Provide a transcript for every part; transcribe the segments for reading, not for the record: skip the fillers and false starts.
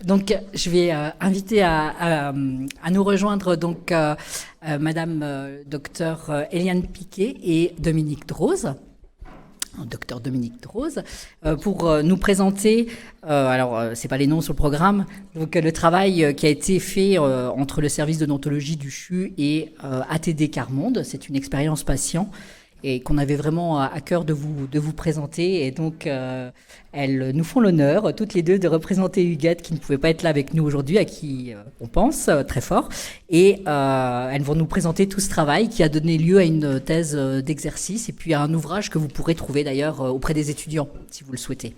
Donc, je vais inviter à nous rejoindre donc Madame Docteur Eliane Piquet et Dominique Droz. Docteur Dominique Droz, pour nous présenter, c'est pas les noms sur le programme, donc le travail qui a été fait entre le service d'odontologie du CHU et ATD Carmonde. C'est une expérience patient et qu'on avait vraiment à cœur de vous présenter. Et donc, elles nous font l'honneur, toutes les deux, de représenter Huguette, qui ne pouvait pas être là avec nous aujourd'hui, à qui on pense très fort. Et elles vont nous présenter tout ce travail qui a donné lieu à une thèse d'exercice et puis à un ouvrage que vous pourrez trouver d'ailleurs auprès des étudiants, si vous le souhaitez.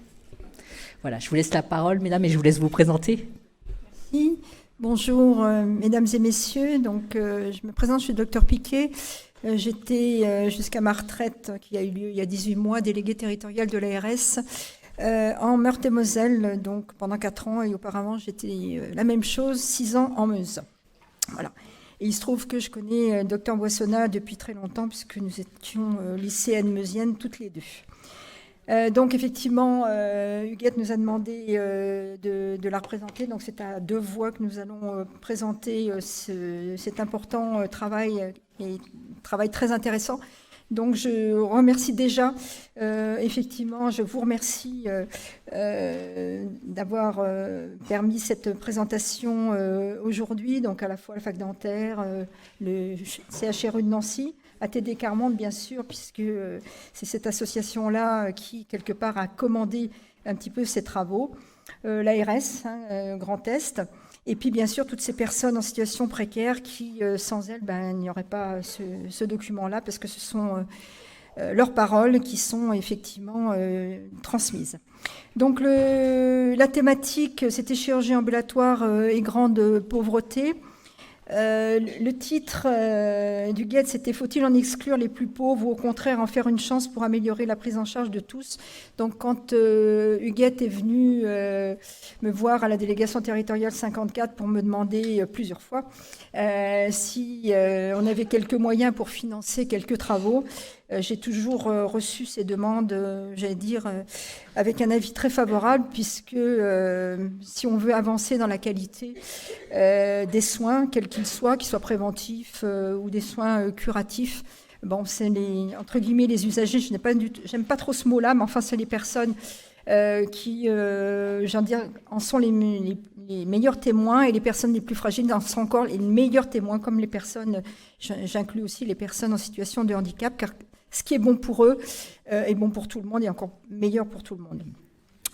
Voilà, je vous laisse la parole, mesdames, et je vous laisse vous présenter. Merci. Bonjour, mesdames et messieurs. Donc, je me présente, je suis Docteur Piquet. J'étais jusqu'à ma retraite, qui a eu lieu il y a 18 mois, déléguée territoriale de l'ARS en Meurthe-et-Moselle, donc pendant 4 ans. Et auparavant, j'étais la même chose, 6 ans en Meuse. Voilà. Et il se trouve que je connais Docteur Boissonnat depuis très longtemps, puisque nous étions lycéennes meusiennes toutes les deux. Donc effectivement, Huguette nous a demandé de la représenter. Donc c'est à 2 voix que nous allons présenter cet important travail, et travail très intéressant. Donc je remercie déjà, effectivement, je vous remercie d'avoir permis cette présentation aujourd'hui, donc à la fois la fac dentaire, le CHRU de Nancy, ATD Carmonde, bien sûr, puisque c'est cette association-là qui, quelque part, a commandé un petit peu ces travaux. L'ARS, Grand Est, et puis, bien sûr, toutes ces personnes en situation précaire qui, sans elles, il n'y aurait pas ce document-là, parce que ce sont leurs paroles qui sont effectivement transmises. Donc, la thématique, c'était chirurgie ambulatoire et grande pauvreté. Le titre d'Huguette, c'était « Faut-il en exclure les plus pauvres ou au contraire en faire une chance pour améliorer la prise en charge de tous ?» Donc quand Huguette est venue me voir à la délégation territoriale 54 pour me demander plusieurs fois si on avait quelques moyens pour financer quelques travaux, j'ai toujours reçu ces demandes, j'allais dire, avec un avis très favorable, puisque si on veut avancer dans la qualité des soins, quels qu'ils soient préventifs ou des soins curatifs, bon, c'est entre guillemets les usagers, j'aime pas trop ce mot-là, mais enfin c'est les personnes qui, en sont les meilleurs témoins, et les personnes les plus fragiles en sont encore les meilleurs témoins, comme les personnes, j'inclus aussi les personnes en situation de handicap, car ce qui est bon pour eux est bon pour tout le monde et encore meilleur pour tout le monde.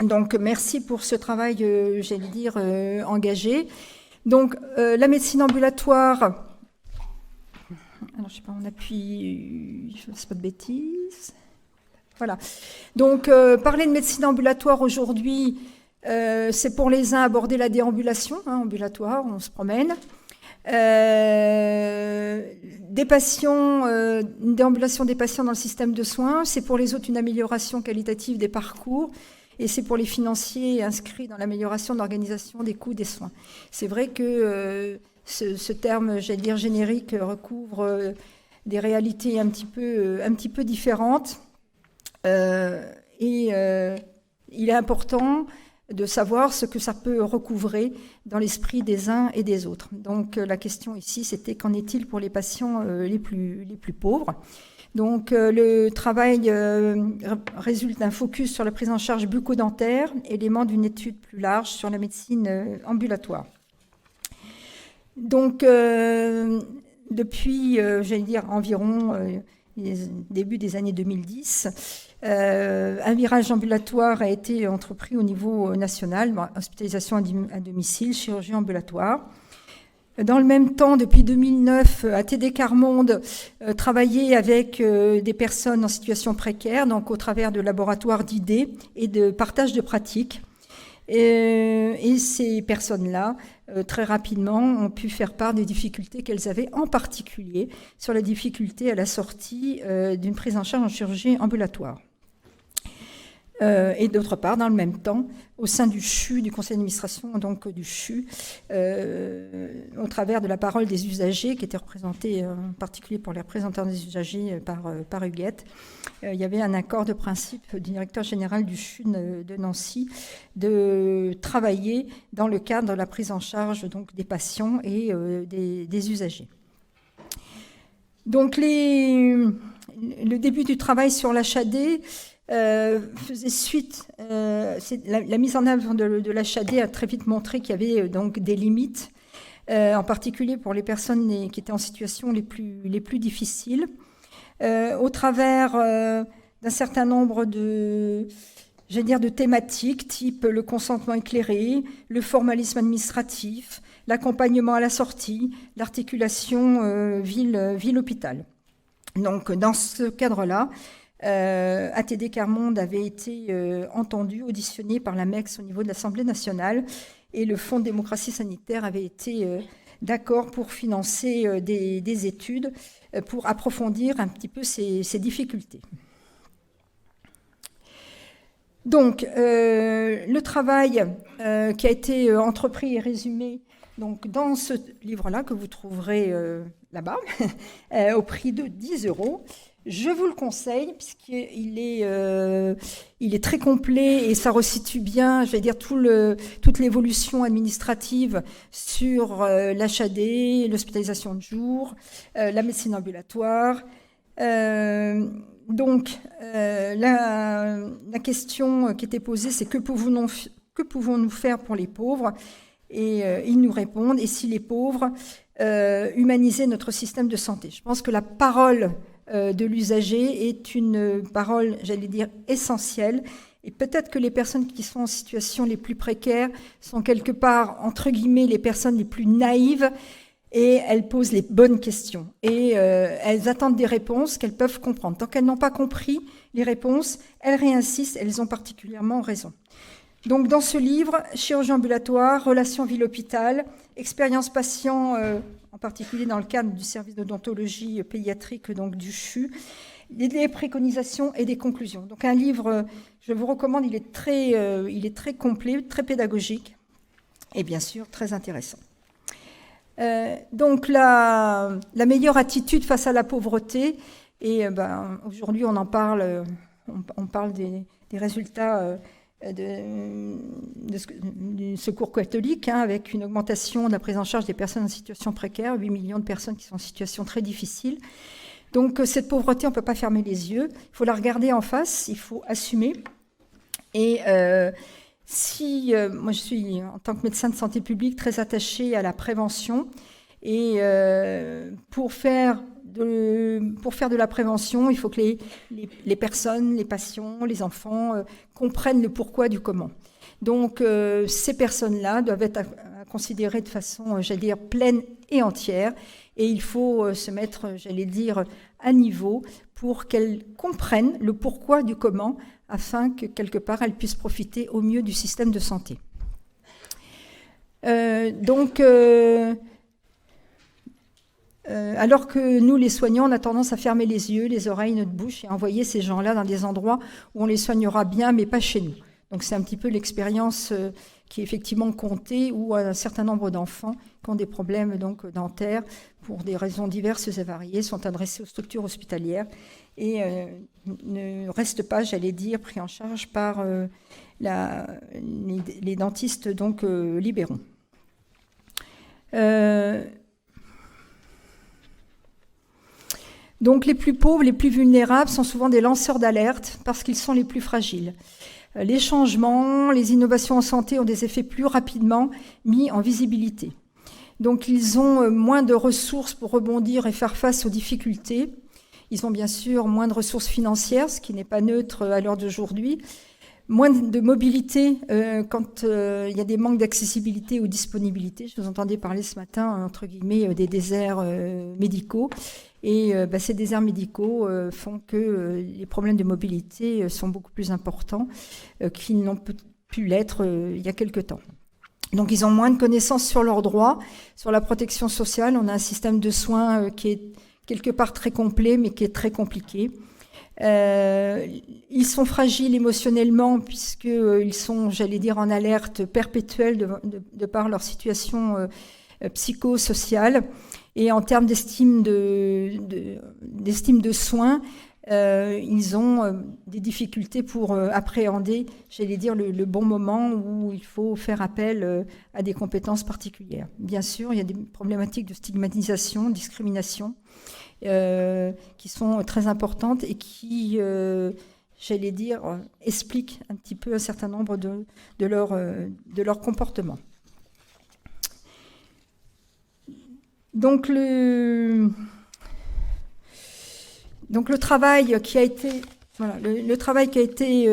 Donc, merci pour ce travail, j'allais dire, engagé. Donc, la médecine ambulatoire, alors je sais pas, on appuie, je ne fais pas de bêtises. Voilà. Donc, parler de médecine ambulatoire aujourd'hui, c'est pour les uns aborder la déambulation, ambulatoire, on se promène. Des patients, une déambulation des patients dans le système de soins, c'est pour les autres une amélioration qualitative des parcours, et c'est pour les financiers inscrits dans l'amélioration de l'organisation des coûts des soins. C'est vrai que ce terme, j'allais dire générique, recouvre des réalités un petit peu différentes, et il est important de savoir ce que ça peut recouvrer dans l'esprit des uns et des autres. Donc la question ici, c'était qu'en est-il pour les patients les plus pauvres ? Donc le travail résulte d'un focus sur la prise en charge bucco-dentaire, élément d'une étude plus large sur la médecine ambulatoire. Donc depuis, j'allais dire, environ début des années 2010, un virage ambulatoire a été entrepris au niveau national, hospitalisation à domicile, chirurgie ambulatoire. Dans le même temps, depuis 2009, ATD Carmonde travaillait avec des personnes en situation précaire, donc au travers de laboratoires d'idées et de partage de pratiques. Et ces personnes-là, très rapidement, ont pu faire part des difficultés qu'elles avaient, en particulier sur la difficulté à la sortie d'une prise en charge en chirurgie ambulatoire. Et d'autre part, dans le même temps, au sein du CHU, du conseil d'administration donc du CHU, au travers de la parole des usagers, qui était représentée en particulier pour les représentants des usagers par Huguette, il y avait un accord de principe du directeur général du CHU de Nancy de travailler dans le cadre de la prise en charge donc, des patients et des usagers. Donc le début du travail sur l'HAD faisait suite, la mise en œuvre de l'HAD a très vite montré qu'il y avait donc des limites, en particulier pour les personnes qui étaient en situation les plus difficiles, au travers d'un certain nombre de thématiques, type le consentement éclairé, le formalisme administratif, l'accompagnement à la sortie, l'articulation ville-hôpital. Donc, dans ce cadre-là, ATD Quart-Monde avait été entendu, auditionné par la MEX au niveau de l'Assemblée nationale, et le Fonds de démocratie sanitaire avait été d'accord pour financer des études pour approfondir un petit peu ces difficultés. Donc, le travail qui a été entrepris et résumé donc, dans ce livre-là, que vous trouverez là-bas, au prix de 10 €. Je vous le conseille, puisqu'il est très complet et ça resitue bien, je vais dire, toute l'évolution administrative sur l'HAD, l'hospitalisation de jour, la médecine ambulatoire. Donc, la question qui était posée, c'est que pouvons-nous faire pour les pauvres ? Et ils nous répondent, et si les pauvres humanisaient notre système de santé ? Je pense que la parole de l'usager est une parole, j'allais dire, essentielle. Et peut-être que les personnes qui sont en situation les plus précaires sont quelque part, entre guillemets, les personnes les plus naïves, et elles posent les bonnes questions. Et elles attendent des réponses qu'elles peuvent comprendre. Tant qu'elles n'ont pas compris les réponses, elles réinsistent, elles ont particulièrement raison. Donc, dans ce livre, chirurgie ambulatoire, relations ville-hôpital, expérience patient, en particulier dans le cadre du service d'odontologie pédiatrique donc du CHU, des préconisations et des conclusions. Donc, un livre, je vous recommande, il est très complet, très pédagogique et bien sûr très intéressant. Donc, la meilleure attitude face à la pauvreté, et aujourd'hui on en parle, on parle des résultats du secours catholique, avec une augmentation de la prise en charge des personnes en situation précaire, 8 millions de personnes qui sont en situation très difficile. Donc cette pauvreté, on ne peut pas fermer les yeux, il faut la regarder en face, il faut assumer. Et moi je suis, en tant que médecin de santé publique, très attachée à la prévention, et pour faire de la prévention, il faut que les personnes, les patients, les enfants comprennent le pourquoi du comment. Donc, ces personnes-là doivent être considérées de façon, j'allais dire, pleine et entière. Et il faut se mettre, j'allais dire, à niveau pour qu'elles comprennent le pourquoi du comment, afin que, quelque part, elles puissent profiter au mieux du système de santé. Alors que nous, les soignants, on a tendance à fermer les yeux, les oreilles, notre bouche et à envoyer ces gens-là dans des endroits où on les soignera bien, mais pas chez nous. Donc c'est un petit peu l'expérience qui est effectivement comptée, où un certain nombre d'enfants qui ont des problèmes donc, dentaires, pour des raisons diverses et variées, sont adressés aux structures hospitalières et ne restent pas, j'allais dire, pris en charge par les dentistes donc, libéraux. Donc les plus pauvres, les plus vulnérables sont souvent des lanceurs d'alerte parce qu'ils sont les plus fragiles. Les changements, les innovations en santé ont des effets plus rapidement mis en visibilité. Donc ils ont moins de ressources pour rebondir et faire face aux difficultés. Ils ont bien sûr moins de ressources financières, ce qui n'est pas neutre à l'heure d'aujourd'hui. Moins de mobilité quand il y a des manques d'accessibilité ou disponibilité. Je vous entendais parler ce matin, entre guillemets, des déserts médicaux. Et ces déserts médicaux font que les problèmes de mobilité sont beaucoup plus importants qu'ils n'ont pu l'être il y a quelque temps. Donc ils ont moins de connaissances sur leurs droits, sur la protection sociale. On a un système de soins qui est quelque part très complet, mais qui est très compliqué. Ils Ils sont fragiles émotionnellement puisqu'ils sont, j'allais dire, en alerte perpétuelle de par leur situation psychosociale. Et en termes d'estime de soins, ils ont des difficultés pour appréhender, j'allais dire, le bon moment où il faut faire appel à des compétences particulières. Bien sûr, il y a des problématiques de stigmatisation, de discrimination, qui sont très importantes et qui, j'allais dire, expliquent un petit peu un certain nombre de leurs comportements. Donc le travail qui a été le travail qui a été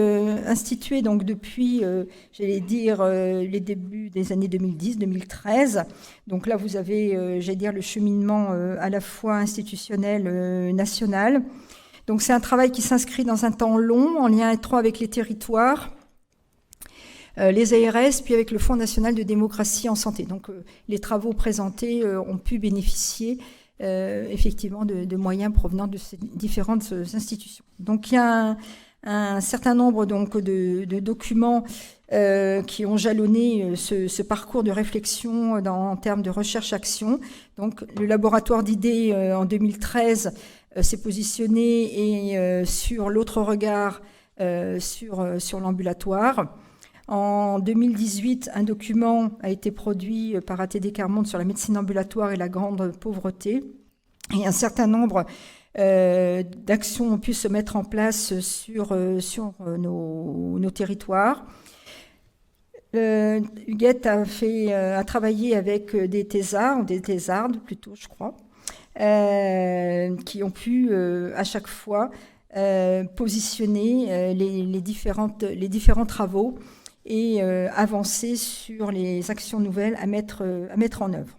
institué donc depuis j'allais dire les débuts des années 2010-2013. Donc là vous avez j'allais dire le cheminement à la fois institutionnel national. Donc c'est un travail qui s'inscrit dans un temps long en lien étroit avec les territoires, les ARS, puis avec le Fonds national de démocratie en santé. Donc les travaux présentés ont pu bénéficier effectivement de moyens provenant de ces différentes institutions. Donc il y a un certain nombre donc, de documents qui ont jalonné ce parcours de réflexion en termes de recherche-action. Donc le laboratoire d'idées en 2013 s'est positionné sur l'autre regard sur l'ambulatoire. En 2018, un document a été produit par ATD Quart Monde sur la médecine ambulatoire et la grande pauvreté. Et un certain nombre d'actions ont pu se mettre en place sur nos territoires. Huguette a travaillé avec des thésards, ou des thésardes plutôt, je crois, qui ont pu à chaque fois positionner les différents travaux et avancer sur les actions nouvelles à mettre en œuvre.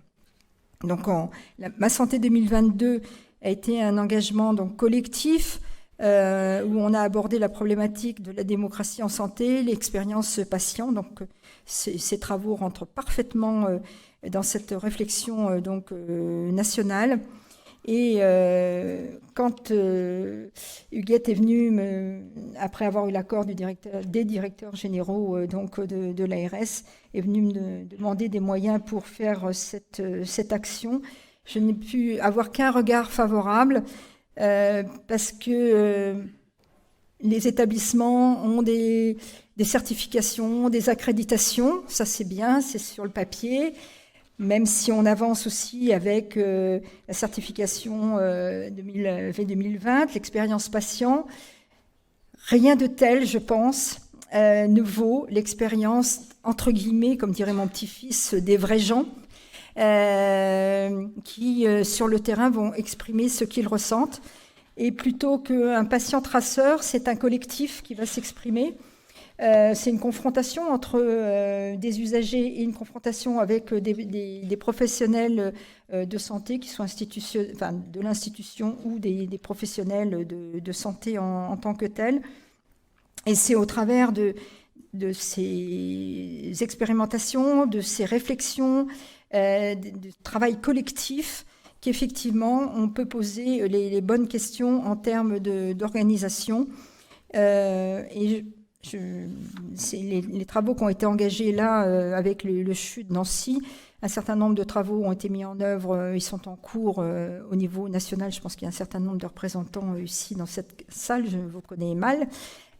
Donc, Ma Santé 2022 a été un engagement donc, collectif où on a abordé la problématique de la démocratie en santé, l'expérience patient. Donc, ces travaux rentrent parfaitement dans cette réflexion donc, nationale. Et quand Huguette est venue, après avoir eu l'accord des directeurs généraux donc de l'ARS, est venue me demander des moyens pour faire cette action, je n'ai pu avoir qu'un regard favorable parce que les établissements ont des certifications, des accréditations, ça c'est bien, c'est sur le papier. Même si on avance aussi avec la certification V2020, l'expérience patient, rien de tel, je pense, ne vaut l'expérience, entre guillemets, comme dirait mon petit-fils, des vrais gens qui, sur le terrain, vont exprimer ce qu'ils ressentent. Et plutôt qu'un patient traceur, c'est un collectif qui va s'exprimer. C'est une confrontation entre des usagers et une confrontation avec des professionnels de santé qui sont de l'institution ou des professionnels de santé en tant que tels. Et c'est au travers de ces expérimentations, de ces réflexions, de travail collectif qu'effectivement on peut poser les bonnes questions en termes d'organisation. C'est les travaux qui ont été engagés là avec le CHU de Nancy. Un certain nombre de travaux ont été mis en œuvre, ils sont en cours au niveau national. Je pense qu'il y a un certain nombre de représentants ici dans cette salle, je vous connais mal.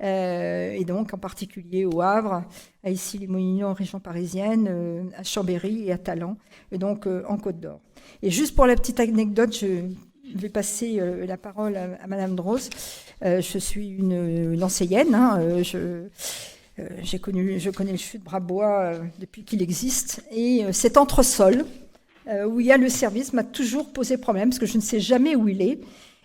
Et donc en particulier au Havre, à Issy-les-Moulineaux en région parisienne, à Chambéry et à Talent, et donc en Côte-d'Or. Et juste pour la petite anecdote, je vais passer la parole à Madame Droz. Je suis une Nancéienne. Je connais le CHU de Brabois depuis qu'il existe. Et cet entresol où il y a le service m'a toujours posé problème parce que je ne sais jamais où il est.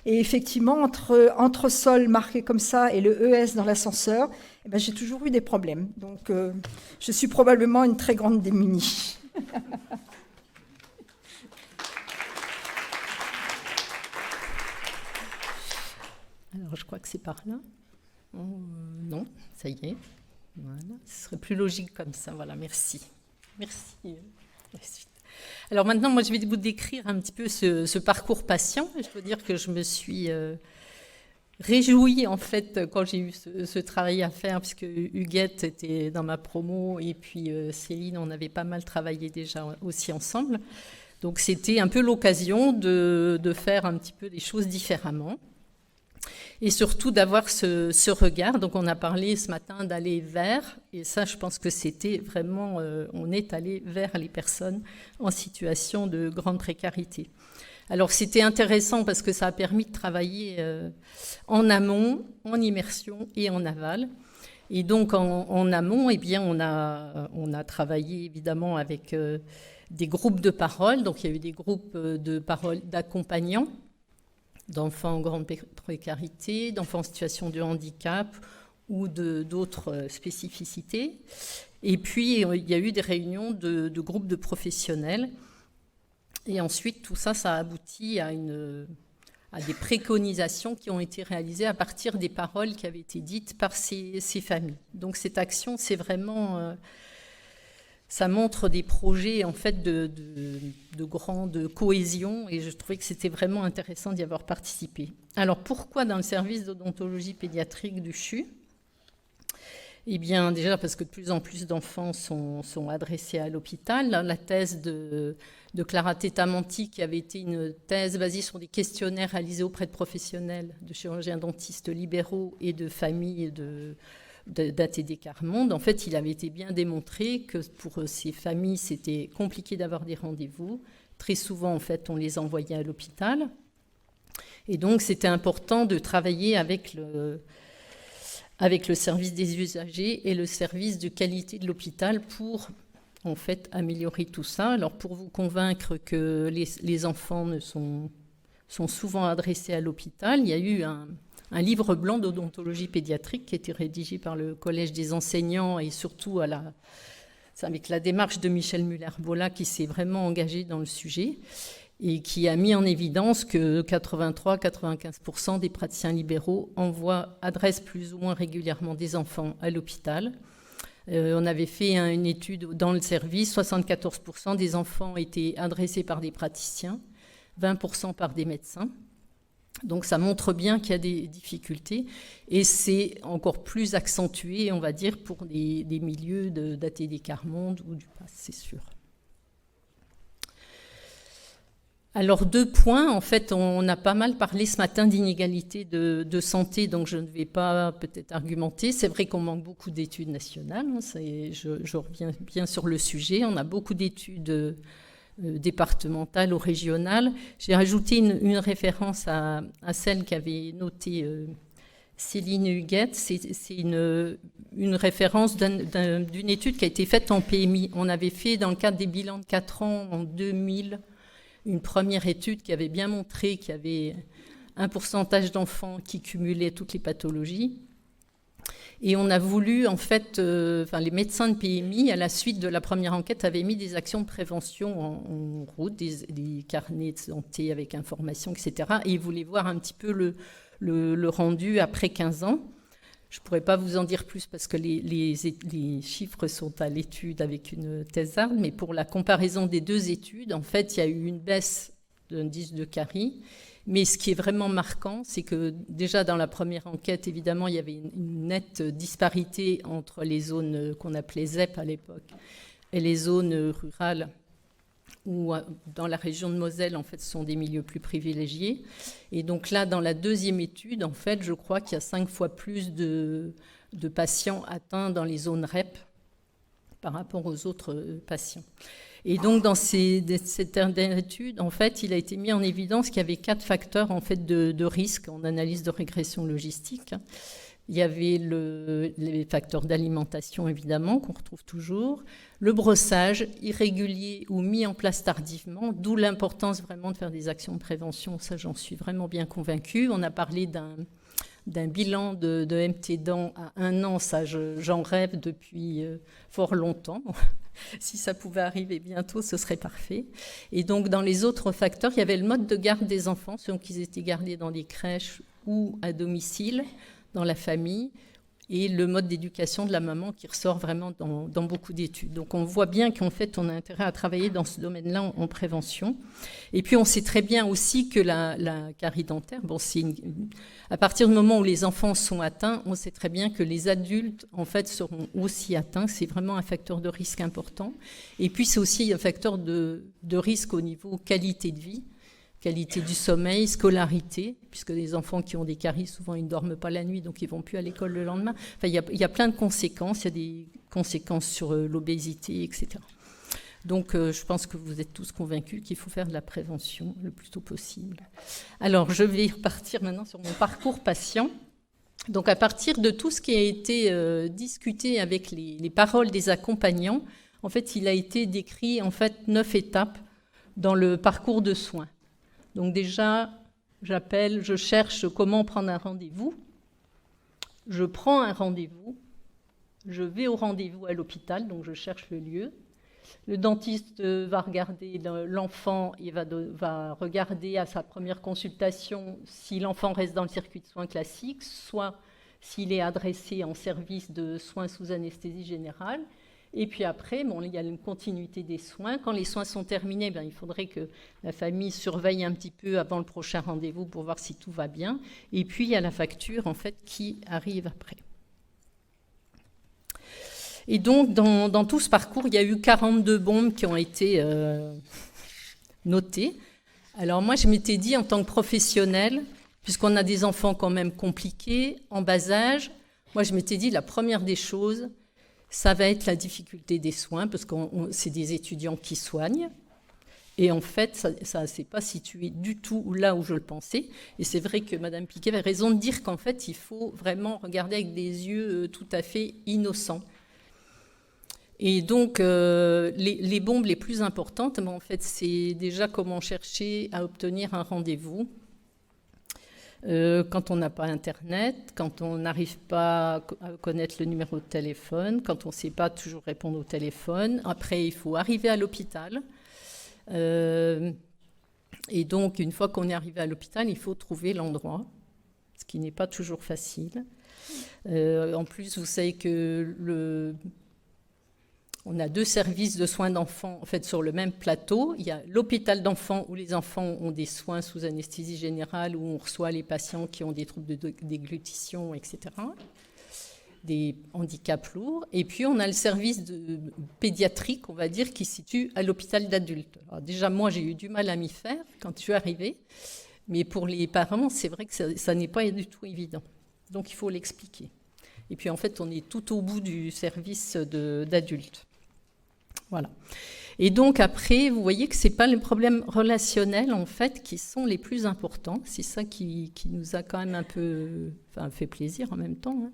Et effectivement, entre entresol marqué comme ça et le ES dans l'ascenseur, j'ai toujours eu des problèmes. Donc, je suis probablement une très grande démunie. Alors, je crois que c'est par là. Non, ça y est. Voilà. Ce serait plus logique comme ça. Voilà, merci. Merci. Alors maintenant, moi, je vais vous décrire un petit peu ce parcours patient. Je dois dire que je me suis réjouie en fait quand j'ai eu ce travail à faire, puisque Huguette était dans ma promo et puis Céline, on avait pas mal travaillé déjà aussi ensemble. Donc c'était un peu l'occasion de faire un petit peu les choses différemment et surtout d'avoir ce regard. Donc on a parlé ce matin d'aller vers, et ça je pense que c'était vraiment, on est allé vers les personnes en situation de grande précarité. Alors c'était intéressant parce que ça a permis de travailler en amont, en immersion et en aval. Et donc en amont, eh bien, on a travaillé évidemment avec des groupes de parole. Donc il y a eu des groupes de parole d'accompagnants, d'enfants en grande précarité, d'enfants en situation de handicap ou d'autres spécificités. Et puis il y a eu des réunions de groupes de professionnels. Et ensuite, tout ça, ça a abouti à des préconisations qui ont été réalisées à partir des paroles qui avaient été dites par ces familles. Donc cette action, c'est vraiment... ça montre des projets en fait de grande cohésion et je trouvais que c'était vraiment intéressant d'y avoir participé. Alors pourquoi dans le service d'odontologie pédiatrique du CHU ? Eh bien, déjà parce que de plus en plus d'enfants sont adressés à l'hôpital. La thèse de Clara Tetamanti, qui avait été une thèse basée sur des questionnaires réalisés auprès de professionnels, de chirurgiens dentistes libéraux et de familles d'ATD Quart-Monde. En fait, il avait été bien démontré que pour ces familles, c'était compliqué d'avoir des rendez-vous. Très souvent, en fait, on les envoyait à l'hôpital. Et donc, c'était important de travailler avec le service des usagers et le service de qualité de l'hôpital pour, en fait, améliorer tout ça. Alors, pour vous convaincre que les enfants sont souvent adressés à l'hôpital, il y a eu un livre blanc d'odontologie pédiatrique qui a été rédigé par le Collège des enseignants et surtout avec la démarche de Michel Muller-Bola qui s'est vraiment engagé dans le sujet et qui a mis en évidence que 83-95% des praticiens libéraux adressent plus ou moins régulièrement des enfants à l'hôpital. On avait fait une étude dans le service, 74% des enfants étaient adressés par des praticiens, 20% par des médecins. Donc ça montre bien qu'il y a des difficultés et c'est encore plus accentué, on va dire, pour des milieux d'ATD Quart-Monde ou du PASS, c'est sûr. Alors 2 points, en fait, on a pas mal parlé ce matin d'inégalités de santé, donc je ne vais pas peut-être argumenter. C'est vrai qu'on manque beaucoup d'études nationales, je reviens bien sur le sujet. On a beaucoup d'études départementales ou régionales. J'ai rajouté une référence à celle qu'avait notée Céline Huguette. C'est une référence d'une étude qui a été faite en PMI. On avait fait, dans le cadre des bilans de 4 ans en 2000, une première étude qui avait bien montré qu'il y avait un pourcentage d'enfants qui cumulaient toutes les pathologies. Et on a voulu, en fait, les médecins de PMI, à la suite de la première enquête, avaient mis des actions de prévention en route, des carnets de santé avec information, etc. Et ils voulaient voir un petit peu le rendu après 15 ans. Je ne pourrais pas vous en dire plus parce que les chiffres sont à l'étude avec une thèse d'Arles, mais pour la comparaison des 2 études, en fait, il y a eu une baisse de l'indice de carie. Mais ce qui est vraiment marquant, c'est que déjà dans la première enquête, évidemment, il y avait une nette disparité entre les zones qu'on appelait ZEP à l'époque et les zones rurales où dans la région de Moselle, en fait, ce sont des milieux plus privilégiés. Et donc là, dans la deuxième étude, en fait, je crois qu'il y a 5 fois plus de patients atteints dans les zones REP par rapport aux autres patients. Et donc, dans cette dernière étude, en fait, il a été mis en évidence qu'il y avait 4 facteurs en fait, de risque en analyse de régression logistique. Il y avait les facteurs d'alimentation, évidemment, qu'on retrouve toujours, le brossage irrégulier ou mis en place tardivement, d'où l'importance vraiment de faire des actions de prévention. Ça, j'en suis vraiment bien convaincue. On a parlé d'un bilan de MT dents à 1 an. Ça, j'en rêve depuis fort longtemps. Si ça pouvait arriver bientôt, ce serait parfait. Et donc, dans les autres facteurs, il y avait le mode de garde des enfants, selon qu'ils étaient gardés dans des crèches ou à domicile, dans la famille, et le mode d'éducation de la maman qui ressort vraiment dans beaucoup d'études. Donc on voit bien qu'en fait on a intérêt à travailler dans ce domaine-là en prévention. Et puis on sait très bien aussi que la carie dentaire, à partir du moment où les enfants sont atteints, on sait très bien que les adultes en fait seront aussi atteints. C'est vraiment un facteur de risque important. Et puis c'est aussi un facteur de risque au niveau qualité de vie. Qualité du sommeil, scolarité, puisque les enfants qui ont des caries, souvent ils ne dorment pas la nuit, donc ils ne vont plus à l'école le lendemain. Enfin, il y a plein de conséquences, il y a des conséquences sur l'obésité, etc. Donc je pense que vous êtes tous convaincus qu'il faut faire de la prévention le plus tôt possible. Alors je vais repartir maintenant sur mon parcours patient. Donc à partir de tout ce qui a été discuté avec les paroles des accompagnants, en fait il a été décrit en fait 9 étapes dans le parcours de soins. Donc déjà, je cherche comment prendre un rendez-vous. Je prends un rendez-vous. Je vais au rendez-vous à l'hôpital, donc je cherche le lieu. Le dentiste va regarder l'enfant, il va regarder à sa première consultation si l'enfant reste dans le circuit de soins classique, soit s'il est adressé en service de soins sous anesthésie générale. Et puis après, il y a une continuité des soins. Quand les soins sont terminés, il faudrait que la famille surveille un petit peu avant le prochain rendez-vous pour voir si tout va bien. Et puis, il y a la facture, en fait, qui arrive après. Et donc, dans tout ce parcours, il y a eu 42 bombes qui ont été notées. Alors moi, je m'étais dit, en tant que professionnelle, puisqu'on a des enfants quand même compliqués, en bas âge, moi, je m'étais dit, la première des choses, ça va être la difficulté des soins, parce que c'est des étudiants qui soignent. Et en fait, ça ne s'est pas situé du tout là où je le pensais. Et c'est vrai que Mme Piquet avait raison de dire qu'en fait, il faut vraiment regarder avec des yeux tout à fait innocents. Et donc, les bombes les plus importantes, en fait, c'est déjà comment chercher à obtenir un rendez-vous. Quand on n'a pas Internet, quand on n'arrive pas à connaître le numéro de téléphone, quand on ne sait pas toujours répondre au téléphone. Après, il faut arriver à l'hôpital. Et donc, une fois qu'on est arrivé à l'hôpital, il faut trouver l'endroit, ce qui n'est pas toujours facile. En plus, vous savez que on a 2 services de soins d'enfants en fait, sur le même plateau. Il y a l'hôpital d'enfants où les enfants ont des soins sous anesthésie générale, où on reçoit les patients qui ont des troubles de déglutition, etc., des handicaps lourds. Et puis, on a le service pédiatrique, on va dire, qui se situe à l'hôpital d'adultes. Alors, déjà, moi, j'ai eu du mal à m'y faire quand je suis arrivée. Mais pour les parents, c'est vrai que ça n'est pas du tout évident. Donc, il faut l'expliquer. Et puis, en fait, on est tout au bout du service d'adultes. Voilà. Et donc après, vous voyez que ce n'est pas les problèmes relationnels, en fait, qui sont les plus importants. C'est ça qui nous a quand même un peu fait plaisir en même temps.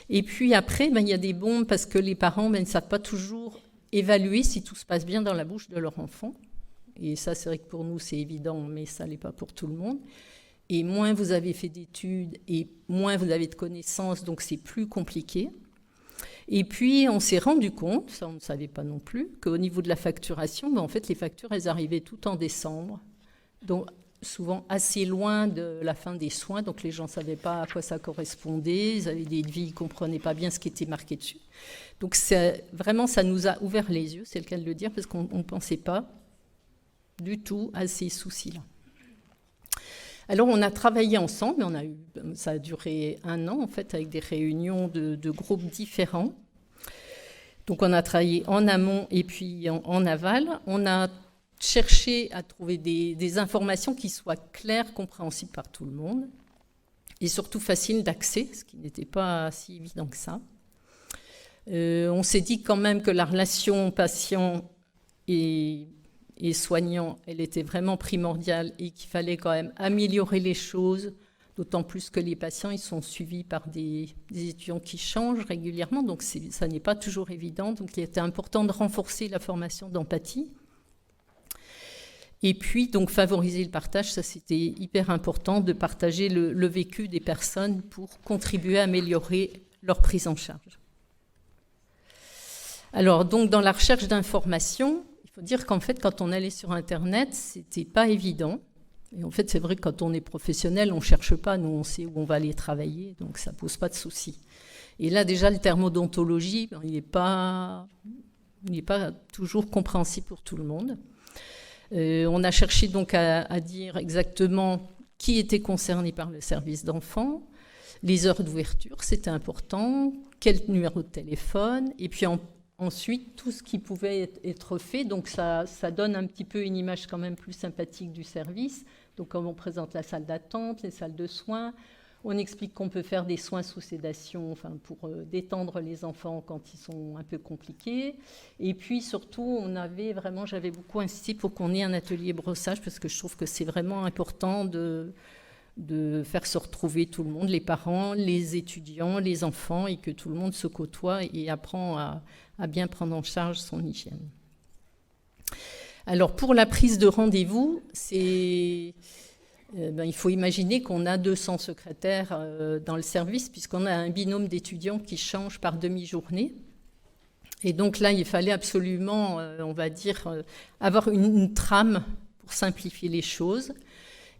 Et puis après, il y a des bombes parce que les parents ne savent pas toujours évaluer si tout se passe bien dans la bouche de leur enfant. Et ça, c'est vrai que pour nous, c'est évident, mais ça n'est pas pour tout le monde. Et moins vous avez fait d'études et moins vous avez de connaissances, donc c'est plus compliqué. Et puis, on s'est rendu compte, ça on ne savait pas non plus, qu'au niveau de la facturation, en fait, les factures, elles arrivaient tout en décembre, donc souvent assez loin de la fin des soins, donc les gens ne savaient pas à quoi ça correspondait, ils avaient des devis, ils ne comprenaient pas bien ce qui était marqué dessus. Donc vraiment, ça nous a ouvert les yeux, c'est le cas de le dire, parce qu'on ne pensait pas du tout à ces soucis-là. Alors, on a travaillé ensemble, ça a duré 1 an, en fait, avec des réunions de groupes différents. Donc, on a travaillé en amont et puis en aval. On a cherché à trouver des informations qui soient claires, compréhensibles par tout le monde, et surtout faciles d'accès, ce qui n'était pas si évident que ça. On s'est dit quand même que la relation patient et soignant, elle était vraiment primordiale et qu'il fallait quand même améliorer les choses, d'autant plus que les patients, ils sont suivis par des étudiants qui changent régulièrement, donc ça n'est pas toujours évident. Donc il était important de renforcer la formation d'empathie. Et puis, donc, favoriser le partage, ça c'était hyper important, de partager le vécu des personnes pour contribuer à améliorer leur prise en charge. Alors, donc, dans la recherche d'informations, il faut dire qu'en fait, quand on allait sur Internet, c'était pas évident. Et en fait, c'est vrai que quand on est professionnel, on cherche pas, nous, on sait où on va aller travailler, donc ça pose pas de souci. Et là, déjà, le terme odontologie, il n'est pas toujours compréhensible pour tout le monde. On a cherché donc à dire exactement qui était concerné par le service d'enfants, les heures d'ouverture, c'était important, quel numéro de téléphone, et puis ensuite tout ce qui pouvait être fait. Donc ça donne un petit peu une image quand même plus sympathique du service. Donc comme on présente la salle d'attente, les salles de soins, on explique qu'on peut faire des soins sous sédation, enfin pour détendre les enfants quand ils sont un peu compliqués. Et puis surtout, j'avais beaucoup insisté pour qu'on ait un atelier brossage, parce que je trouve que c'est vraiment important de faire se retrouver tout le monde, les parents, les étudiants, les enfants, et que tout le monde se côtoie et apprend à bien prendre en charge son hygiène. Alors pour la prise de rendez-vous, il faut imaginer qu'on a 200 secrétaires dans le service, puisqu'on a un binôme d'étudiants qui change par demi-journée. Et donc là, il fallait absolument, avoir une trame pour simplifier les choses.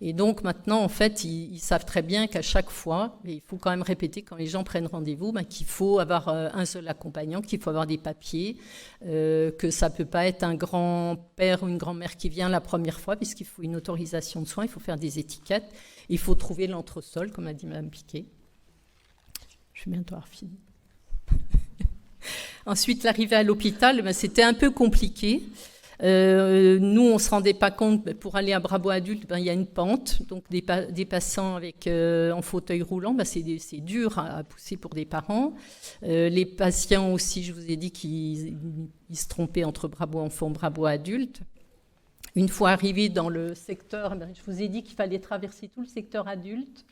Et donc maintenant, en fait, ils savent très bien qu'à chaque fois, et il faut quand même répéter quand les gens prennent rendez-vous, qu'il faut avoir un seul accompagnant, qu'il faut avoir des papiers, que ça ne peut pas être un grand-père ou une grand-mère qui vient la première fois, puisqu'il faut une autorisation de soins, il faut faire des étiquettes, il faut trouver l'entresol, comme a dit Mme Piquet. Je vais bientôt avoir fini. Ensuite, l'arrivée à l'hôpital, c'était un peu compliqué. Nous, on ne se rendait pas compte, pour aller à Brabo Adulte, il y a une pente, donc des patients en fauteuil roulant, c'est dur à pousser pour des parents. Les patients aussi, je vous ai dit qu'ils se trompaient entre Brabo Enfant et Brabo Adulte. Une fois arrivés dans le secteur, je vous ai dit qu'il fallait traverser tout le secteur adulte,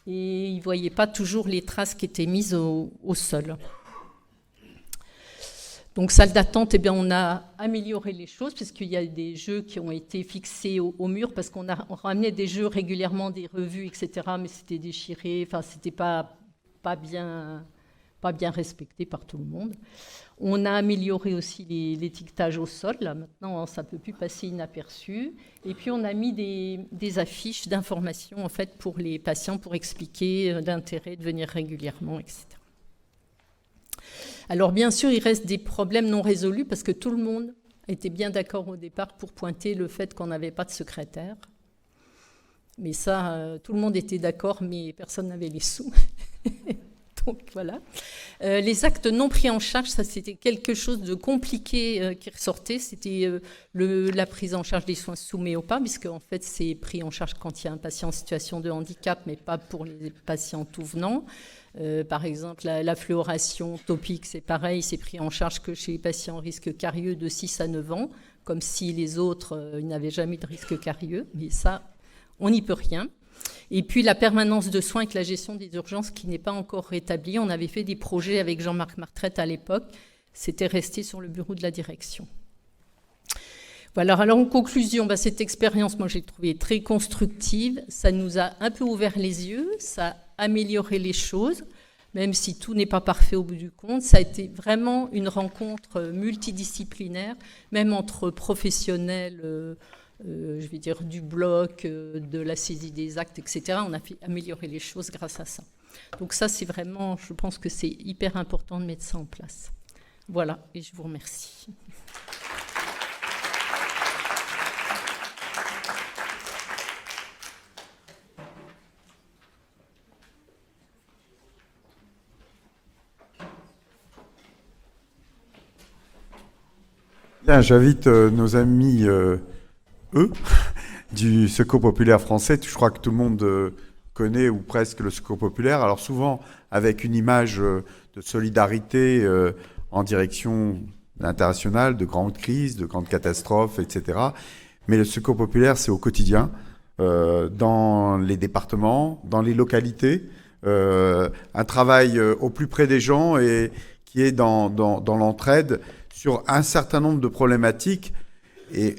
et ils ne voyaient pas toujours les traces qui étaient mises au sol. Donc, salle d'attente, on a amélioré les choses, puisqu'il y a des jeux qui ont été fixés au mur, parce on ramenait des jeux régulièrement, des revues, etc., mais c'était déchiré, c'était pas bien respecté par tout le monde. On a amélioré aussi l'étiquetage au sol. Là, maintenant, ça ne peut plus passer inaperçu. Et puis, on a mis des affiches d'information, en fait, pour les patients, pour expliquer l'intérêt de venir régulièrement, etc. Alors, bien sûr, il reste des problèmes non résolus, parce que tout le monde était bien d'accord au départ pour pointer le fait qu'on n'avait pas de secrétaire. Mais ça, tout le monde était d'accord, mais personne n'avait les sous. Donc, voilà. Les actes non pris en charge, ça, c'était quelque chose de compliqué qui ressortait. C'était la prise en charge des soins sous Méopa, puisque, en fait, c'est pris en charge quand il y a un patient en situation de handicap, mais pas pour les patients tout venant. Par exemple, la fluoration topique, c'est pareil, c'est pris en charge que chez les patients en risque carieux de 6 à 9 ans, comme si les autres ils n'avaient jamais de risque carieux. Mais ça, on n'y peut rien. Et puis la permanence de soins avec la gestion des urgences qui n'est pas encore rétablie. On avait fait des projets avec Jean-Marc Martrette à l'époque. C'était resté sur le bureau de la direction. Voilà, alors en conclusion, cette expérience, moi j'ai trouvé très constructive. Ça nous a un peu ouvert les yeux, ça a amélioré les choses, même si tout n'est pas parfait au bout du compte. Ça a été vraiment une rencontre multidisciplinaire, même entre professionnels, du bloc, de la saisie des actes, etc. On a fait améliorer les choses grâce à ça. Donc ça, c'est vraiment, je pense que c'est hyper important de mettre ça en place. Voilà, et je vous remercie. Bien, j'invite nos amis, du Secours populaire français. Je crois que tout le monde connaît ou presque le Secours populaire. Alors souvent avec une image de solidarité en direction internationale, de grandes crises, de grandes catastrophes, etc. Mais le Secours populaire, c'est au quotidien, dans les départements, dans les localités, un travail au plus près des gens et qui est dans l'entraide sur un certain nombre de problématiques, et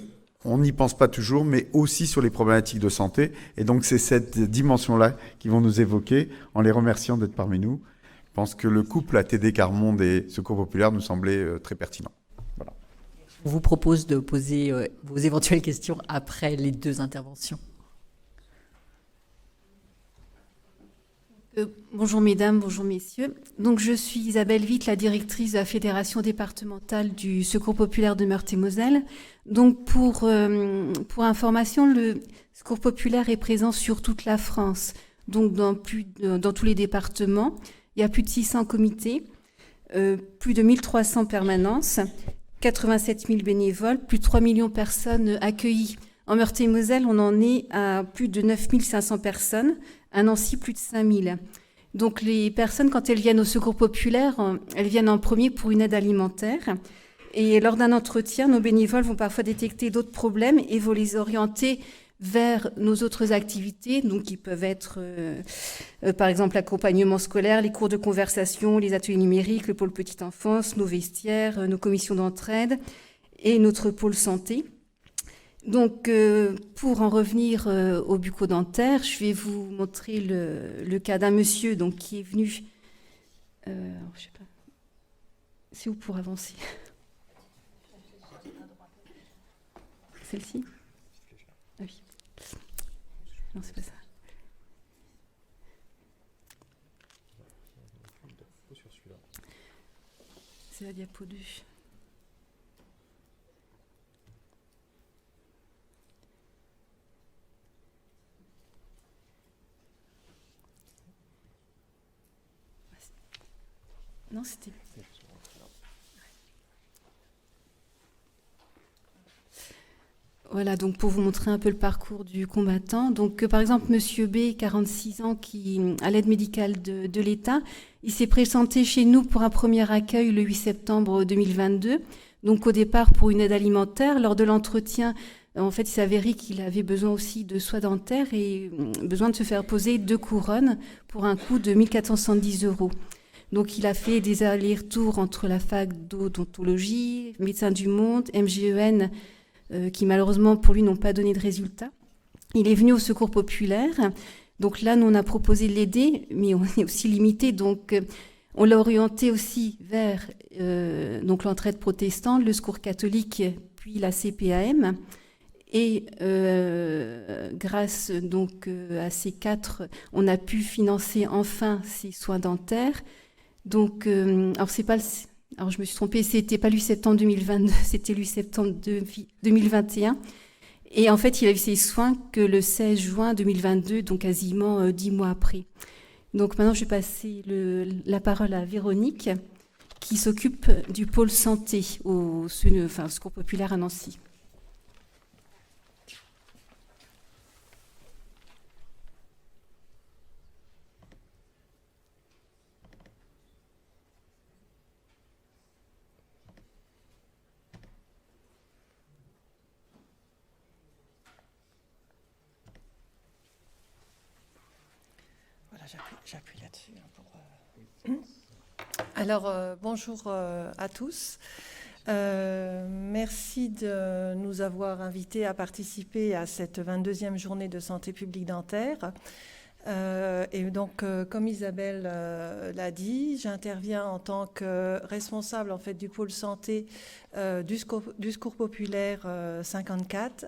on n'y pense pas toujours, mais aussi sur les problématiques de santé. Et donc c'est cette dimension-là qu'ils vont nous évoquer, en les remerciant d'être parmi nous. Je pense que le couple ATD Quart Monde et Secours populaire nous semblait très pertinent. Voilà. Je vous propose de poser vos éventuelles questions après les deux interventions. Bonjour mesdames, bonjour messieurs. Donc je suis Isabelle Witt, la directrice de la Fédération départementale du Secours populaire de Meurthe-et-Moselle. Donc pour information, le Secours populaire est présent sur toute la France, donc dans tous les départements. Il y a plus de 600 comités, plus de 1300 permanences, 87 000 bénévoles, plus de 3 millions de personnes accueillies. En Meurthe-et-Moselle, on en est à plus de 9 500 personnes, à Nancy, plus de 5 000. Donc les personnes, quand elles viennent au Secours populaire, elles viennent en premier pour une aide alimentaire. Et lors d'un entretien, nos bénévoles vont parfois détecter d'autres problèmes et vont les orienter vers nos autres activités, donc qui peuvent être, par exemple, l'accompagnement scolaire, les cours de conversation, les ateliers numériques, le pôle petite enfance, nos vestiaires, nos commissions d'entraide et notre pôle santé. Donc, pour en revenir au bucco-dentaire, je vais vous montrer le cas d'un monsieur donc, qui est venu... je sais pas. C'est où pour avancer? Celle-ci? Ah oui. Non, c'est pas ça. C'est la diapo 2. Non, c'était... Voilà, donc pour vous montrer un peu le parcours du combattant. Donc, par exemple, Monsieur B, 46 ans, qui a l'aide médicale de l'État, il s'est présenté chez nous pour un premier accueil le 8 septembre 2022. Donc, au départ, pour une aide alimentaire. Lors de l'entretien, en fait, il s'est avéré qu'il avait besoin aussi de soins dentaires et besoin de se faire poser 2 couronnes pour un coût de 1 470 €. Donc, il a fait des allers-retours entre la fac d'odontologie, Médecins du Monde, MGEN, qui malheureusement pour lui n'ont pas donné de résultats. Il est venu au Secours populaire. Donc là, nous, on a proposé de l'aider, mais on est aussi limité. Donc, on l'a orienté aussi vers donc l'entraide protestante, le Secours catholique, puis la CPAM. Et grâce donc à ces 4, on a pu financer enfin ces soins dentaires. Donc, alors c'est pas alors je me suis trompée, c'était pas le 8 septembre 2022, c'était le 8 septembre 2021. Et en fait, il a eu ses soins que le 16 juin 2022, donc quasiment 10 mois après. Donc maintenant, je vais passer la parole à Véronique, qui s'occupe du pôle santé au Secours populaire à Nancy. J'appuie là-dessus. Alors, bonjour à tous. Merci de nous avoir invités à participer à cette 22e journée de santé publique dentaire. Et donc, comme Isabelle l'a dit, j'interviens en tant que responsable en fait, du pôle santé du Secours populaire 54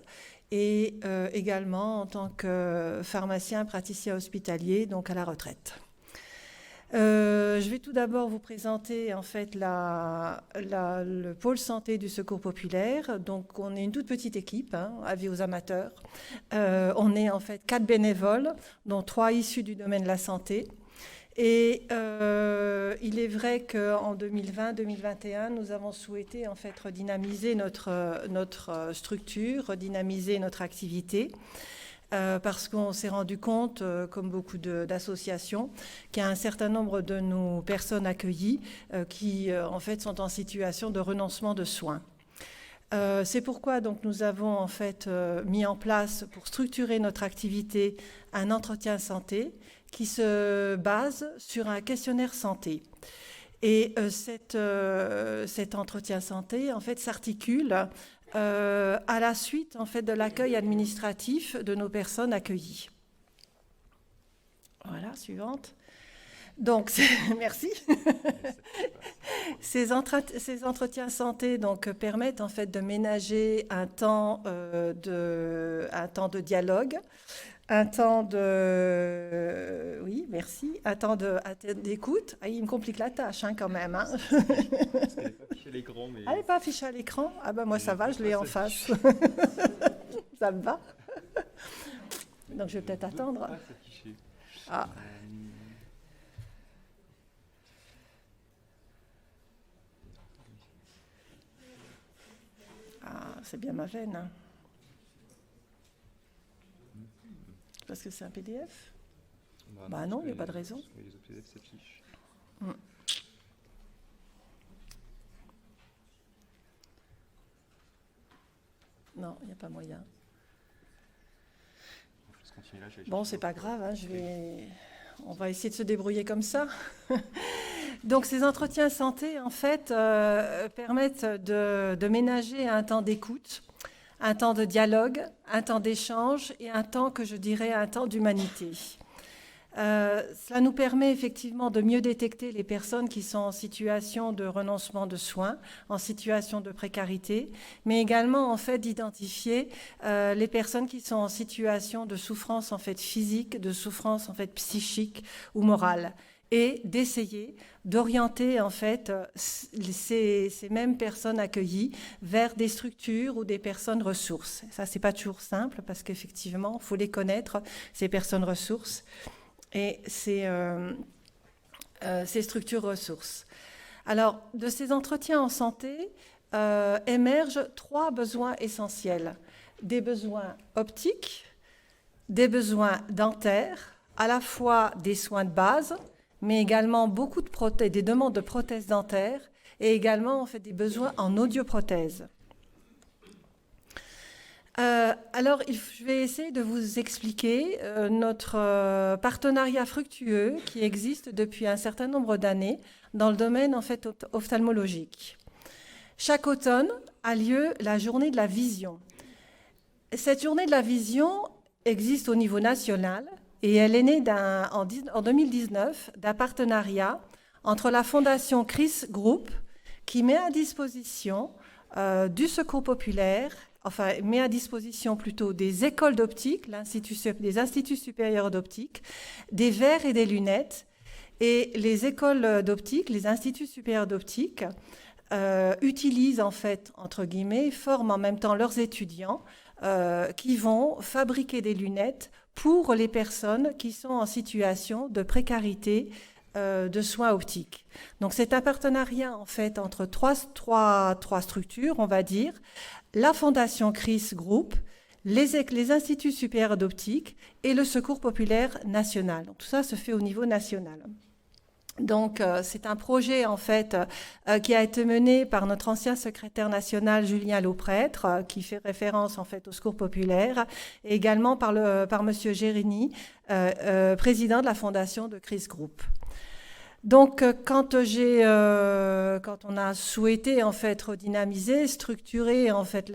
et également en tant que pharmacien praticien hospitalier, donc à la retraite. Je vais tout d'abord vous présenter en fait le pôle santé du Secours populaire. Donc, on est une toute petite équipe, avis aux amateurs. On est en fait 4 bénévoles, dont 3 issus du domaine de la santé. Et il est vrai qu'en 2020-2021, nous avons souhaité en fait redynamiser notre structure, redynamiser notre activité. Parce qu'on s'est rendu compte, comme beaucoup d'associations, qu'il y a un certain nombre de nos personnes accueillies qui, en fait, sont en situation de renoncement de soins. C'est pourquoi donc, nous avons en fait, mis en place, pour structurer notre activité, un entretien santé qui se base sur un questionnaire santé. Et cet entretien santé, en fait, s'articule à la suite en fait, de l'accueil administratif de nos personnes accueillies. Voilà, suivante. Donc, merci. Ces entretiens santé donc, permettent en fait, de ménager un temps de dialogue un temps de... Oui, merci. Un temps d'écoute. Ah, il me complique la tâche quand même. Hein. Elle n'est pas affichée à l'écran. Mais... Elle n'est pas affichée à l'écran? Ah ben moi ça va, je l'ai en face. Ça me va. Donc je vais peut-être attendre. Ah. Ah, c'est bien ma veine. Hein. Parce que c'est un PDF? Bah non, il n'y a pas de raison. Les autres PDF s'affichent. Non, il n'y a pas moyen. Là, bon, c'est pas grave, hein, on va essayer de se débrouiller comme ça. Donc, ces entretiens santé, en fait, permettent de ménager un temps d'écoute, un temps de dialogue, un temps d'échange et un temps que je dirais un temps d'humanité. Cela nous permet effectivement de mieux détecter les personnes qui sont en situation de renoncement de soins, en situation de précarité, mais également en fait d'identifier les personnes qui sont en situation de souffrance en fait physique, de souffrance en fait psychique ou morale, et d'essayer d'orienter en fait ces mêmes personnes accueillies vers des structures ou des personnes ressources. Ça, c'est pas toujours simple parce qu'effectivement, il faut les connaître, ces personnes ressources et ces structures ressources. Alors, de ces entretiens en santé émergent 3 besoins essentiels. Des besoins optiques, des besoins dentaires, à la fois des soins de base, mais également beaucoup des demandes de prothèses dentaires et également en fait, des besoins en audioprothèse. Alors, je vais essayer de vous expliquer notre partenariat fructueux qui existe depuis un certain nombre d'années dans le domaine en fait, ophtalmologique. Chaque automne a lieu la journée de la vision. Cette journée de la vision existe au niveau national et elle est née en 2019 d'un partenariat entre la Fondation Chris Group qui met à disposition du Secours populaire, enfin met à disposition plutôt des écoles d'optique, des instituts supérieurs d'optique, des verres et des lunettes. Et les écoles d'optique, les instituts supérieurs d'optique utilisent en fait, entre guillemets, forment en même temps leurs étudiants qui vont fabriquer des lunettes pour les personnes qui sont en situation de précarité de soins optiques. Donc c'est un partenariat en fait entre trois structures, on va dire, la Fondation Chris Group, les instituts supérieurs d'optique et le Secours populaire national. Donc, tout ça se fait au niveau national. Donc c'est un projet en fait qui a été mené par notre ancien secrétaire national Julien Lauprêtre, qui fait référence en fait au Secours populaire, et également par monsieur Gérini, président de la fondation de Chris Group. Donc quand on a souhaité en fait redynamiser, structurer en fait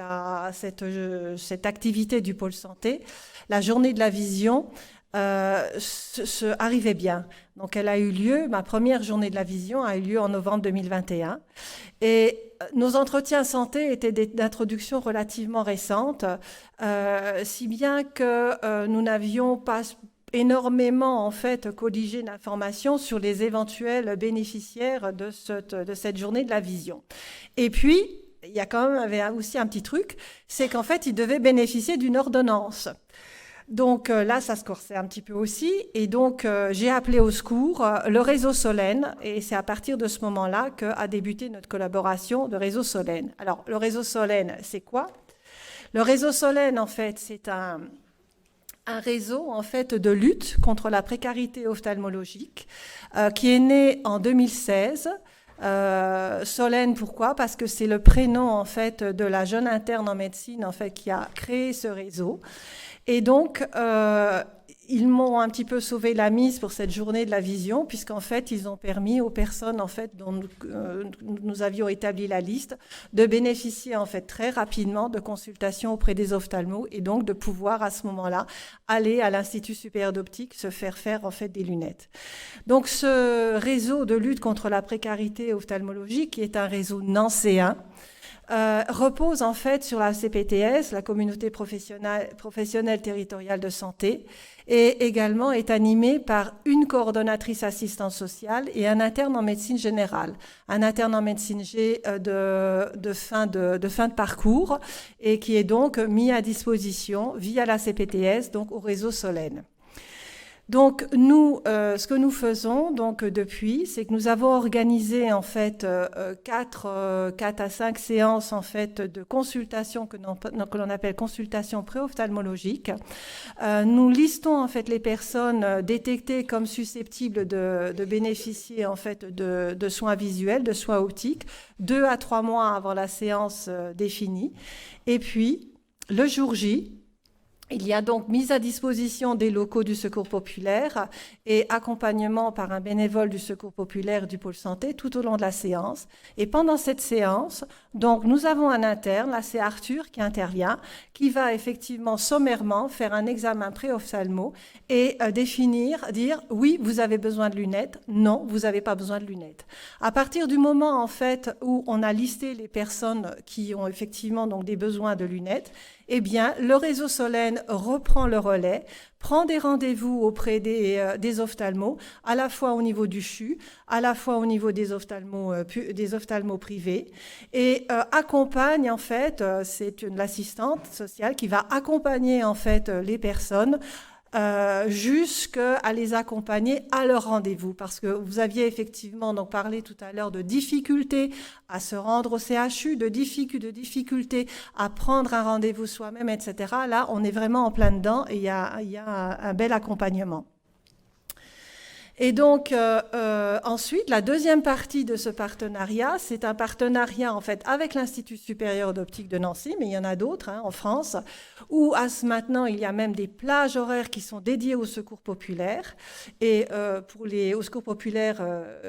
cette activité du pôle santé, la journée de la vision arrivait bien. Donc elle a eu lieu, ma première journée de la vision a eu lieu en novembre 2021. Et nos entretiens santé étaient d'introduction relativement récente, si bien que nous n'avions pas énormément en fait colligé d'informations sur les éventuels bénéficiaires de cette journée de la vision. Et puis, il y a quand même avait aussi un petit truc, c'est qu'en fait, ils devaient bénéficier d'une ordonnance. Donc là, ça se corsait un petit peu aussi. Et donc, j'ai appelé au secours le réseau Solène. Et c'est à partir de ce moment-là qu'a débuté notre collaboration de réseau Solène. Alors, le réseau Solène, c'est quoi? Le réseau Solène, en fait, c'est un réseau en fait, de lutte contre la précarité ophtalmologique qui est né en 2016. Solène, pourquoi? Parce que c'est le prénom en fait, de la jeune interne en médecine en fait, qui a créé ce réseau. Et donc, ils m'ont un petit peu sauvé la mise pour cette journée de la vision, puisqu'en fait, ils ont permis aux personnes en fait, dont nous avions établi la liste de bénéficier en fait, très rapidement de consultations auprès des ophtalmos et donc de pouvoir à ce moment-là aller à l'Institut supérieur d'optique se faire en fait, des lunettes. Donc, ce réseau de lutte contre la précarité ophtalmologique, qui est un réseau nancéen, repose en fait sur la CPTS, la communauté professionnelle territoriale de santé, et également est animée par une coordonnatrice assistante sociale et un interne en médecine générale, un interne en médecine G de fin de parcours, et qui est donc mis à disposition via la CPTS, donc au réseau Solène. Donc nous, ce que nous faisons donc depuis, c'est que nous avons organisé en fait 4 à 5 séances en fait de consultation que l'on appelle consultation pré-ophtalmologique. Nous listons en fait les personnes détectées comme susceptibles de bénéficier en fait de soins visuels, de soins optiques, 2 à 3 mois avant la séance définie. Et puis le jour J, il y a donc mise à disposition des locaux du Secours populaire et accompagnement par un bénévole du Secours populaire du pôle santé tout au long de la séance. Et pendant cette séance, donc nous avons un interne, là c'est Arthur qui intervient, qui va effectivement sommairement faire un examen pré-ophtalmo et dire oui, vous avez besoin de lunettes, non, vous n'avez pas besoin de lunettes. À partir du moment en fait où on a listé les personnes qui ont effectivement donc des besoins de lunettes, eh bien, le réseau Solène reprend le relais, prend des rendez-vous auprès des ophtalmos, à la fois au niveau du CHU, à la fois au niveau des ophtalmos privés, et accompagne, en fait, c'est l'assistante sociale qui va accompagner, en fait, les personnes jusqu'à les accompagner à leur rendez-vous, parce que vous aviez effectivement donc parlé tout à l'heure de difficultés à se rendre au CHU, de difficultés à prendre un rendez-vous soi-même, etc. Là, on est vraiment en plein dedans et il y a un bel accompagnement. Et donc, ensuite, la deuxième partie de ce partenariat, c'est un partenariat, en fait, avec l'Institut supérieur d'optique de Nancy, mais il y en a d'autres en France, où maintenant, il y a même des plages horaires qui sont dédiées au secours populaire, et au secours populaire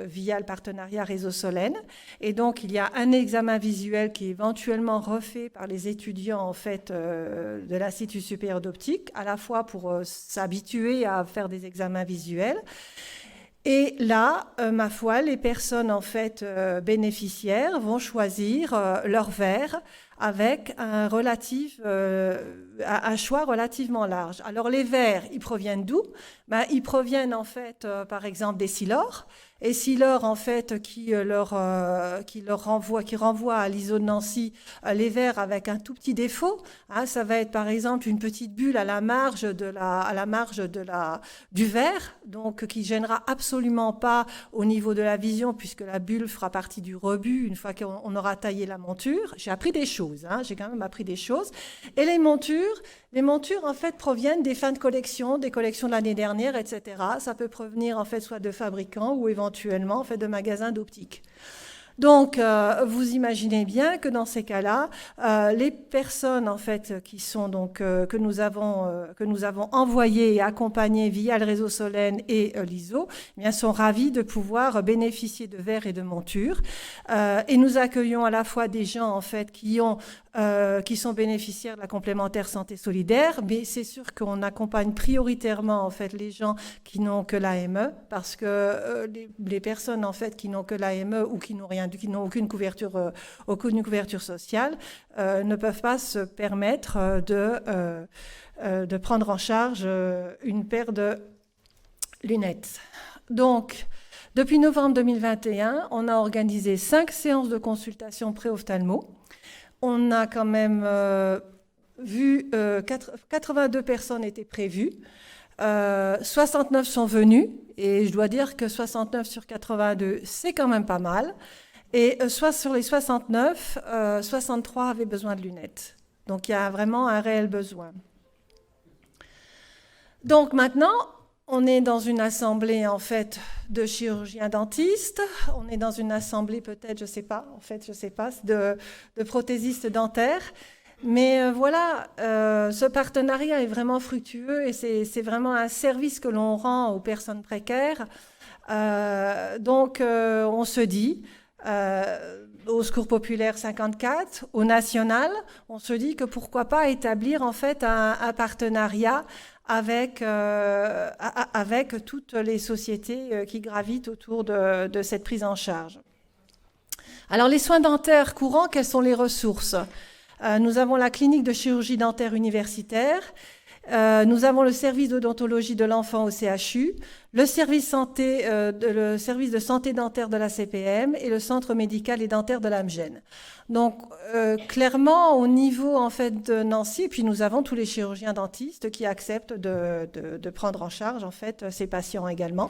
via le partenariat Réseau Solène. Et donc, il y a un examen visuel qui est éventuellement refait par les étudiants, en fait, de l'Institut supérieur d'optique, à la fois pour s'habituer à faire des examens visuels. Et là, ma foi, les personnes en fait bénéficiaires vont choisir leur verre avec un choix relativement large. Alors les verres, ils proviennent d'où ? Ils proviennent en fait, par exemple, des Silor. Et Silor, en fait, qui renvoie à l'ISO de Nancy les verres avec un tout petit défaut. Ça va être, par exemple, une petite bulle à la marge du verre, donc qui gênera absolument pas au niveau de la vision, puisque la bulle fera partie du rebut une fois qu'on aura taillé la monture. J'ai appris des choses, j'ai quand même appris des choses. Et les montures, en fait, proviennent des fins de collection, des collections de l'année dernière, etc. Ça peut provenir, en fait, soit de fabricants ou éventuellement, en fait, de magasins d'optique. Donc, vous imaginez bien que dans ces cas-là, les personnes en fait qui sont donc que nous avons envoyées et accompagnées via le réseau Solène et l'ISO, eh bien sont ravis de pouvoir bénéficier de verres et de montures. Et nous accueillons à la fois des gens en fait qui sont bénéficiaires de la complémentaire santé solidaire, mais c'est sûr qu'on accompagne prioritairement en fait les gens qui n'ont que l'AME, parce que les personnes en fait qui n'ont que l'AME ou qui n'ont aucune couverture sociale ne peuvent pas se permettre de prendre en charge une paire de lunettes. Donc, depuis novembre 2021, on a organisé 5 séances de consultation pré-ophtalmo. On a quand même vu 82 personnes étaient prévues, 69 sont venues, et je dois dire que 69 sur 82, c'est quand même pas mal. Et soit sur les 69, 63 avaient besoin de lunettes. Donc il y a vraiment un réel besoin. Donc maintenant, on est dans une assemblée en fait de chirurgiens dentistes, on est dans une assemblée peut-être, je sais pas, de prothésistes dentaires. Mais voilà, ce partenariat est vraiment fructueux et c'est vraiment un service que l'on rend aux personnes précaires. Donc on se dit, au Secours populaire 54, au national, on se dit que pourquoi pas établir en fait un partenariat avec toutes les sociétés qui gravitent autour de cette prise en charge. Alors, les soins dentaires courants, quelles sont les ressources? Nous avons la clinique de chirurgie dentaire universitaire, nous avons le service d'odontologie de l'enfant au CHU, le service de santé dentaire de la CPM et le centre médical et dentaire de l'Amgen. Donc, clairement, au niveau en fait de Nancy, puis nous avons tous les chirurgiens dentistes qui acceptent de prendre en charge en fait ces patients également.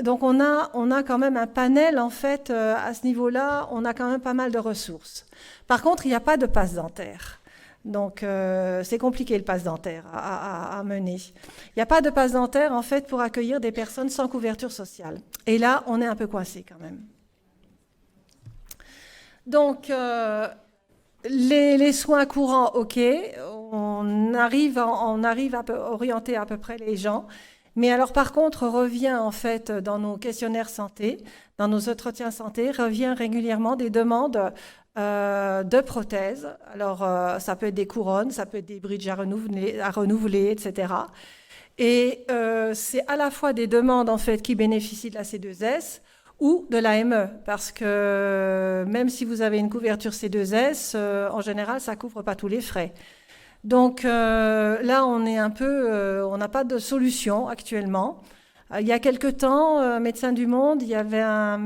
Donc, on a quand même un panel en fait à ce niveau-là. On a quand même pas mal de ressources. Par contre, il n'y a pas de passe dentaire. Donc, c'est compliqué le passe dentaire à mener. Il n'y a pas de passe dentaire, en fait, pour accueillir des personnes sans couverture sociale. Et là, on est un peu coincé quand même. Donc, les soins courants, OK, on arrive à orienter à peu près les gens. Mais alors, par contre, revient, en fait, dans nos questionnaires santé, dans nos entretiens santé, revient régulièrement des demandes de prothèses. Alors, ça peut être des couronnes, ça peut être des bridges à renouveler, etc. Et c'est à la fois des demandes en fait qui bénéficient de la C2S ou de l'AME, parce que même si vous avez une couverture C2S, en général, ça couvre pas tous les frais. Donc là, on est un peu, on n'a pas de solution actuellement. Il y a quelque temps, Médecins du Monde, il y avait un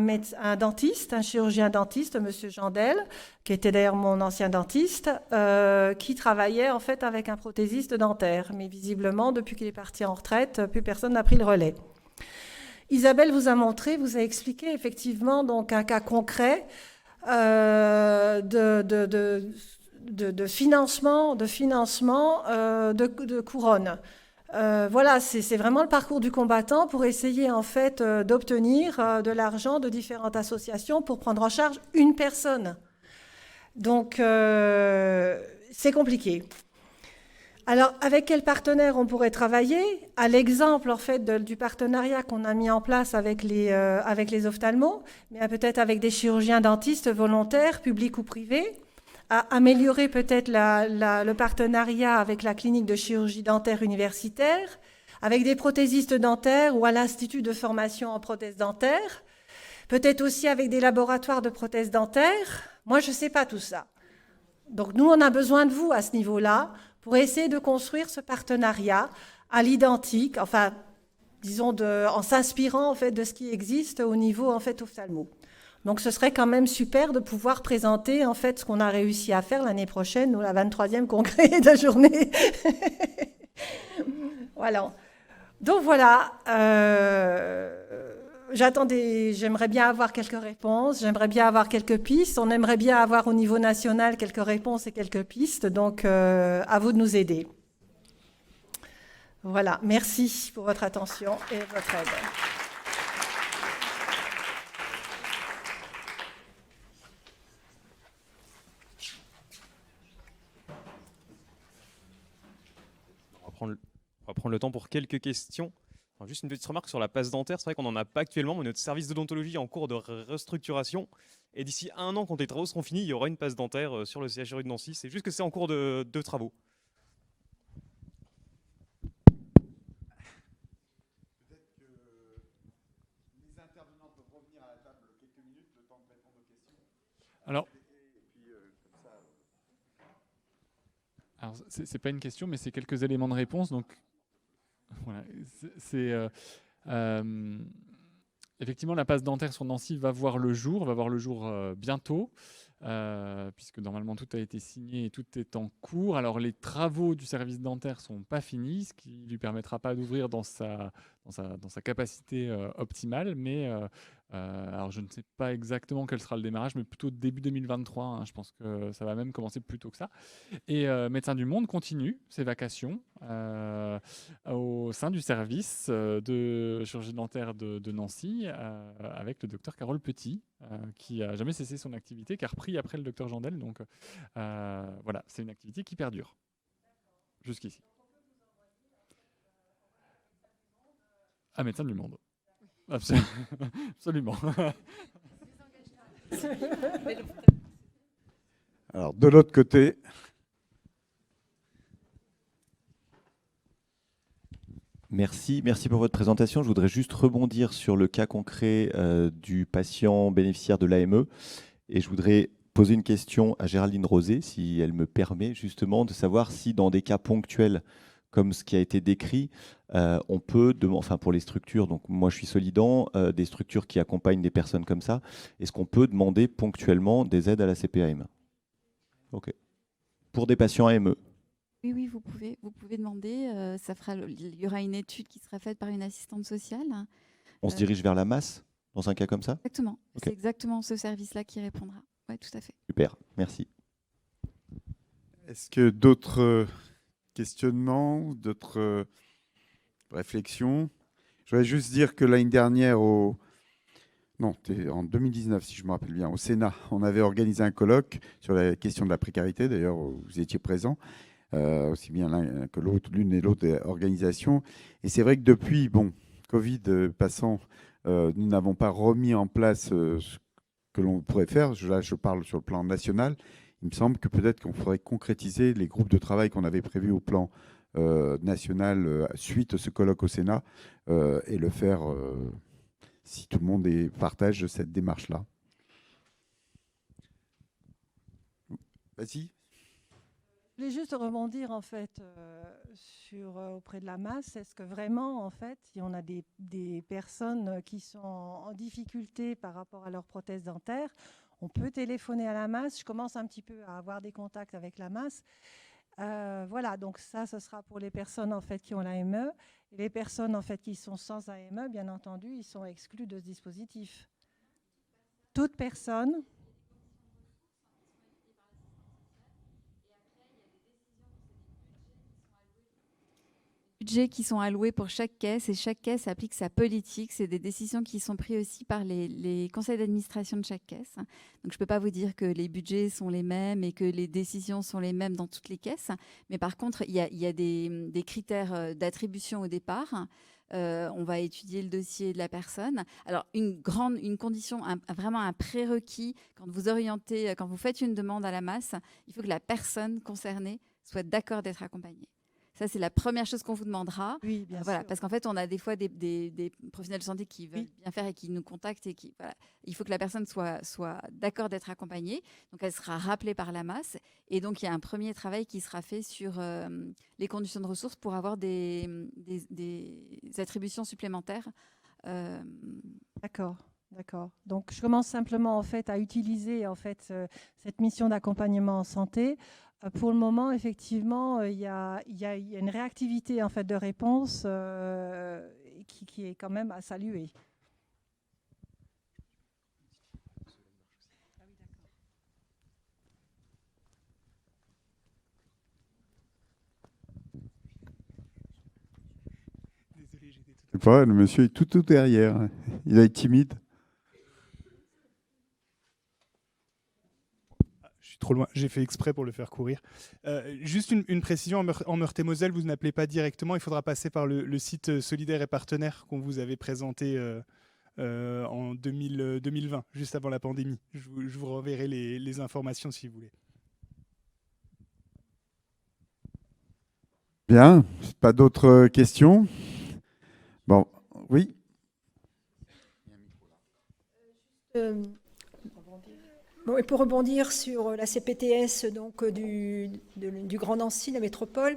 dentiste, un chirurgien dentiste, Monsieur Jandel, qui était d'ailleurs mon ancien dentiste, qui travaillait en fait avec un prothésiste dentaire. Mais visiblement, depuis qu'il est parti en retraite, plus personne n'a pris le relais. Isabelle vous a expliqué effectivement donc un cas concret de financement de couronne. Voilà, c'est vraiment le parcours du combattant pour essayer en fait d'obtenir de l'argent de différentes associations pour prendre en charge une personne. Donc, c'est compliqué. Alors, avec quel partenaire on pourrait travailler? À l'exemple en fait du partenariat qu'on a mis en place avec les ophtalmos, mais peut-être avec des chirurgiens dentistes volontaires, publics ou privés, à améliorer peut-être le partenariat avec la clinique de chirurgie dentaire universitaire, avec des prothésistes dentaires ou à l'Institut de formation en prothèses dentaires, peut-être aussi avec des laboratoires de prothèses dentaires. Moi, je ne sais pas tout ça. Donc, nous, on a besoin de vous à ce niveau-là pour essayer de construire ce partenariat à l'identique, enfin, disons, en s'inspirant en fait de ce qui existe au niveau en fait ophtalmo. Donc, ce serait quand même super de pouvoir présenter en fait ce qu'on a réussi à faire l'année prochaine, ou la 23e congrès de la journée. Voilà. Donc voilà. J'aimerais bien avoir quelques réponses, j'aimerais bien avoir quelques pistes. On aimerait bien avoir au niveau national quelques réponses et quelques pistes. Donc, à vous de nous aider. Voilà. Merci pour votre attention et votre aide. On va prendre le temps pour quelques questions. Alors, juste une petite remarque sur la passe dentaire. C'est vrai qu'on n'en a pas actuellement, mais notre service d'odontologie est en cours de restructuration. Et d'ici 1 an, quand les travaux seront finis, il y aura une passe dentaire sur le CHRU de Nancy. C'est juste que c'est en cours de travaux. Peut-être que les intervenants peuvent revenir à la table quelques minutes, le temps de répondre aux questions. Alors, c'est pas une question, mais c'est quelques éléments de réponse. Donc, voilà, effectivement, la passe dentaire sur Nancy va voir le jour bientôt, puisque normalement tout a été signé et tout est en cours. Alors, les travaux du service dentaire sont pas finis, ce qui lui permettra pas d'ouvrir dans sa capacité optimale, mais alors je ne sais pas exactement quel sera le démarrage, mais plutôt début 2023. Hein, je pense que ça va même commencer plus tôt que ça. Et Médecins du Monde continue ses vacations au sein du service de chirurgie dentaire de Nancy avec le docteur Carole Petit, qui a jamais cessé son activité, qui a repris après le docteur Jandel. Donc voilà, c'est une activité qui perdure jusqu'ici. À Médecins du Monde. Absolument. Alors, de l'autre côté. Merci pour votre présentation. Je voudrais juste rebondir sur le cas concret du patient bénéficiaire de l'AME. Et je voudrais poser une question à Géraldine Rosé, si elle me permet justement de savoir si dans des cas ponctuels, comme ce qui a été décrit, on peut, enfin pour les structures, donc moi je suis Solidan, des structures qui accompagnent des personnes comme ça, est-ce qu'on peut demander ponctuellement des aides à la CPAME? Ok. Pour des patients AME. Oui, oui, vous pouvez demander. Il y aura une étude qui sera faite par une assistante sociale. On se dirige vers la masse dans un cas comme ça? Exactement. Ok. C'est exactement ce service-là qui répondra. Oui, tout à fait. Super, merci. Est-ce que d'autres questionnements, d'autres réflexions? Je voudrais juste dire que l'année dernière, en 2019, si je me rappelle bien, au Sénat, on avait organisé un colloque sur la question de la précarité. D'ailleurs, vous étiez présents, aussi bien l'un que l'autre, l'une et l'autre organisation. Et c'est vrai que depuis, Covid passant, nous n'avons pas remis en place ce que l'on pourrait faire. Là, je parle sur le plan national. Il me semble que peut-être qu'on pourrait concrétiser les groupes de travail qu'on avait prévus au plan national suite à ce colloque au Sénat et le faire si tout le monde partage cette démarche-là. Vas-y. Je voulais juste rebondir en fait auprès de la masse. Est-ce que vraiment en fait, si on a des personnes qui sont en difficulté par rapport à leur prothèse dentaire, on peut téléphoner à la masse? Je commence un petit peu à avoir des contacts avec la masse. Voilà, donc ça, ce sera pour les personnes en fait qui ont l'AME. Et les personnes en fait qui sont sans AME, bien entendu, ils sont exclus de ce dispositif. Toute personne. Budgets qui sont alloués pour chaque caisse et chaque caisse applique sa politique. C'est des décisions qui sont prises aussi par les conseils d'administration de chaque caisse. Donc je ne peux pas vous dire que les budgets sont les mêmes et que les décisions sont les mêmes dans toutes les caisses. Mais par contre, il y a des critères d'attribution au départ. On va étudier le dossier de la personne. Alors une condition, vraiment un prérequis, quand vous faites une demande à la masse, il faut que la personne concernée soit d'accord d'être accompagnée. Ça, c'est la première chose qu'on vous demandera. Oui, bien sûr. Parce qu'en fait, on a des fois des professionnels de santé qui veulent bien faire et qui nous contactent. Il faut que la personne soit d'accord d'être accompagnée. Donc, elle sera rappelée par la masse. Et donc, il y a un premier travail qui sera fait sur les conditions de ressources pour avoir des attributions supplémentaires. D'accord. Donc, je commence simplement en fait à utiliser en fait cette mission d'accompagnement en santé. Pour le moment, effectivement, il y a une réactivité en fait de réponse qui est quand même à saluer. Le monsieur est tout derrière. Il est timide. Trop loin, j'ai fait exprès pour le faire courir. Juste une précision, en Meurthe-et-Moselle, vous n'appelez pas directement, il faudra passer par le site Solidaire et Partenaires qu'on vous avait présenté en 2020, juste avant la pandémie. Je vous renverrai les informations si vous voulez. Bien, pas d'autres questions? Bon, oui. Et pour rebondir sur la CPTS donc, du Grand Nancy, la métropole,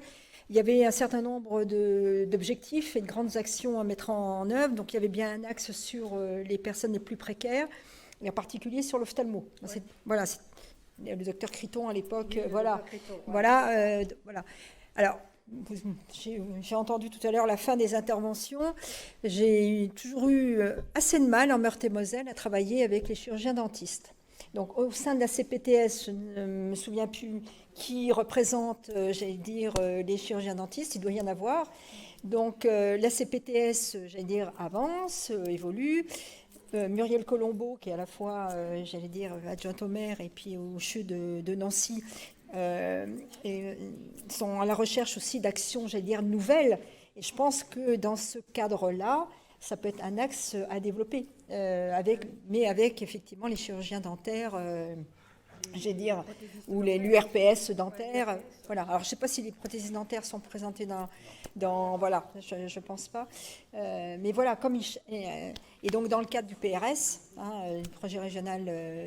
il y avait un certain nombre d'objectifs et de grandes actions à mettre en œuvre. Donc il y avait bien un axe sur les personnes les plus précaires, et en particulier sur l'ophtalmo. Ouais. Voilà, le docteur Criton à l'époque. Oui, voilà. Alors, j'ai entendu tout à l'heure la fin des interventions. J'ai toujours eu assez de mal en Meurthe-et-Moselle à travailler avec les chirurgiens dentistes. Donc, au sein de la CPTS, je ne me souviens plus qui représente, les chirurgiens dentistes. Il doit y en avoir. Donc, la CPTS, avance, évolue. Muriel Colombo, qui est à la fois, adjointe au maire et puis au CHU de Nancy, sont à la recherche aussi d'actions, nouvelles. Et je pense que dans ce cadre-là, ça peut être un axe à développer, mais avec effectivement les chirurgiens dentaires je vais dire, ou l'URPS dentaire. Voilà. Alors, je ne sais pas si les prothèses dentaires sont présentées voilà, je ne pense pas. Mais voilà, et donc dans le cadre du PRS, le projet régional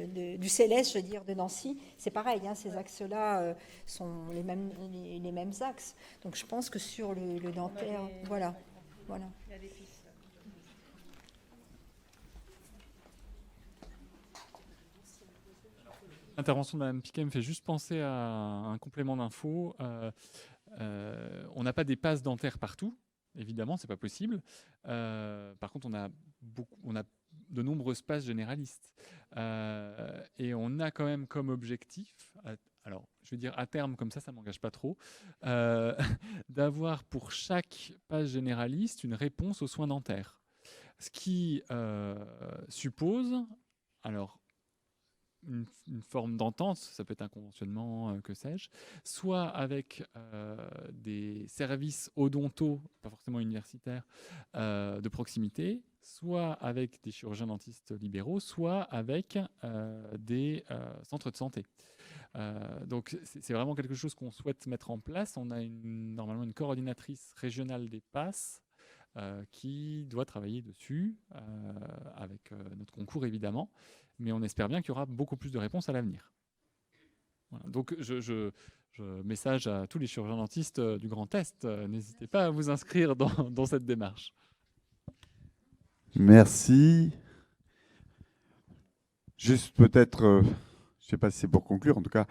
du CLS, je veux dire, de Nancy, c'est pareil, ces axes-là sont les mêmes axes. Donc, je pense que sur le dentaire, voilà. L'intervention de Mme Piquet me fait juste penser à un complément d'info. On n'a pas des passes dentaires partout, évidemment, c'est pas possible. Par contre, on a de nombreuses passes généralistes. Et on a quand même comme objectif, alors je vais dire à terme, comme ça m'engage pas trop, d'avoir pour chaque passe généraliste une réponse aux soins dentaires. Ce qui suppose, alors, une forme d'entente, ça peut être un conventionnement, que sais-je, soit avec des services odontaux, pas forcément universitaires, de proximité, soit avec des chirurgiens dentistes libéraux, soit avec des centres de santé. Donc c'est vraiment quelque chose qu'on souhaite mettre en place. On a normalement une coordinatrice régionale des passes qui doit travailler dessus, avec notre concours évidemment, mais on espère bien qu'il y aura beaucoup plus de réponses à l'avenir. Voilà. Donc je message à tous les chirurgiens dentistes du Grand Est, n'hésitez pas à vous inscrire dans cette démarche. Merci. Juste peut-être, je ne sais pas si c'est pour conclure, en tout cas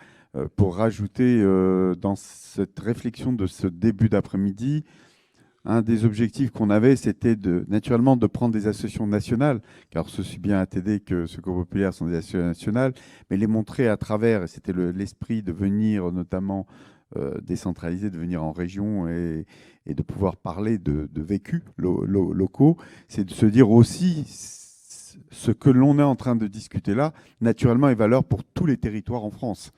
pour rajouter dans cette réflexion de ce début d'après-midi, un des objectifs qu'on avait, c'était naturellement de prendre des associations nationales, car ceci bien ATD que Secours Populaire sont des associations nationales, mais les montrer à travers, et c'était l'esprit de venir notamment décentraliser, de venir en région et de pouvoir parler de vécus locaux, c'est de se dire aussi ce que l'on est en train de discuter là, naturellement est valeur pour tous les territoires en France,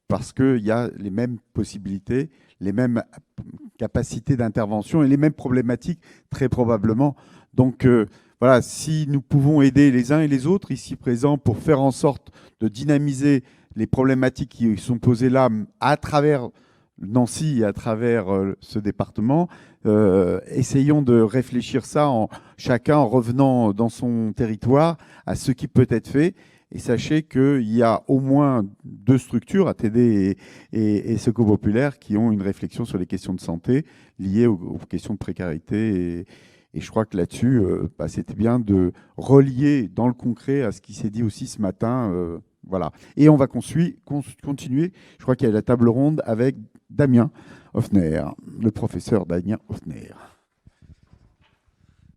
parce qu'il y a les mêmes possibilités, les mêmes capacités d'intervention et les mêmes problématiques, très probablement. Donc voilà, si nous pouvons aider les uns et les autres ici présents pour faire en sorte de dynamiser les problématiques qui sont posées là à travers Nancy et à travers ce département, essayons de réfléchir ça chacun en revenant dans son territoire à ce qui peut être fait. Et sachez qu'il y a au moins 2 structures, ATD et Secours Populaire, qui ont une réflexion sur les questions de santé liées aux questions de précarité. Et je crois que là-dessus, c'était bien de relier dans le concret à ce qui s'est dit aussi ce matin. Voilà. Et on va continuer. Je crois qu'il y a la table ronde avec Damien Hoffner, le professeur Damien Hoffner.